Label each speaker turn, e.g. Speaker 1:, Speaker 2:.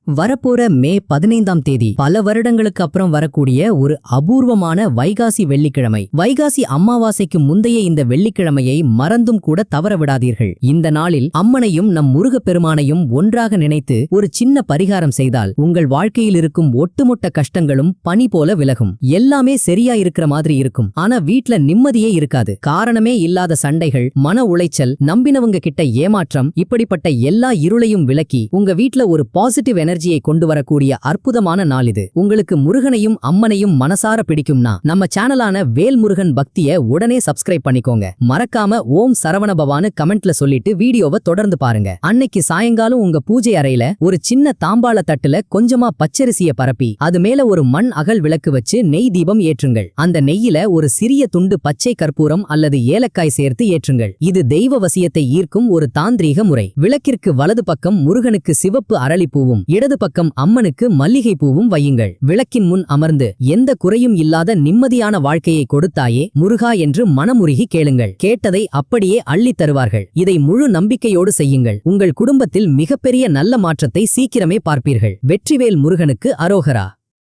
Speaker 1: வரப்போற மே 15ஆம் தேதி பல வருடங்களுக்கு அப்புறம் வரக்கூடிய ஒரு அபூர்வமான வைகாசி வெள்ளிக்கிழமை. வைகாசி அமாவாசைக்கு முந்தைய இந்த வெள்ளிக்கிழமையை மறந்தும் கூட தவற விடாதீர்கள். இந்த நாளில் அம்மனையும் நம் முருகப்பெருமானையும் ஒன்றாக நினைத்து ஒரு சின்ன பரிகாரம் செய்தால் உங்கள் வாழ்க்கையில் இருக்கும் ஒட்டுமொத்த கஷ்டங்களும் பனி போல விலகும். எல்லாமே சரியா இருக்கிற மாதிரி இருக்கும். ஆனா வீட்ல நிம்மதியே இருக்காது. காரணமே இல்லாத சண்டைகள், மன உளைச்சல், நம்பினவங்க கிட்ட ஏமாற்றம், இப்படிப்பட்ட எல்லா இருளையும் விலக்கி உங்க வீட்ல ஒரு பாசிட்டிவ் எனர்ஜியை கொண்டு வரக்கூடிய அற்புதமான நாள் இது. உங்களுக்கு முருகனையும் அம்மனையும் மனசார பிடிக்கும்னா நம்ம சேனலான வேல்முருகன் பக்திய உடனே சப்ஸ்கிரைப் பண்ணிக்கோங்க. மறக்காம ஓம் சரவணபவான்னு கமெண்ட்ல சொல்லிட்டு வீடியோவை தொடர்ந்து பாருங்க. அன்னைக்கு சாயங்காலம் உங்க பூஜை அறையில ஒரு சின்ன தாம்பாள தட்டுல கொஞ்சமா பச்சரிசிய பரப்பி அது மேல ஒரு மண் அகல் விளக்கு வச்சு நெய் தீபம் ஏற்றுங்கள். அந்த நெய்யில ஒரு சிறிய துண்டு பச்சை கற்பூரம் அல்லது ஏலக்காய் சேர்த்து ஏற்றுங்கள். இது தெய்வ வசியத்தை ஈர்க்கும் ஒரு தாந்திரீக முறை. விளக்கிற்கு வலது பக்கம் முருகனுக்கு சிவப்பு அரளிப்பூவும் இடது பக்கம் அம்மனுக்கு மல்லிகை பூவும் வையுங்கள். விளக்கின் முன் அமர்ந்து எந்த குறையும் இல்லாத நிம்மதியான வாழ்க்கையை கொடுத்தாயே முருகா என்று மனமுருகி கேளுங்கள். கேட்டதை அப்படியே அள்ளித் தருவார்கள். இதை முழு நம்பிக்கையோடு செய்யுங்கள். உங்கள் குடும்பத்தில் மிகப்பெரிய நல்ல மாற்றத்தை சீக்கிரமே பார்ப்பீர்கள். வெற்றிவேல் முருகனுக்கு அரோகரா.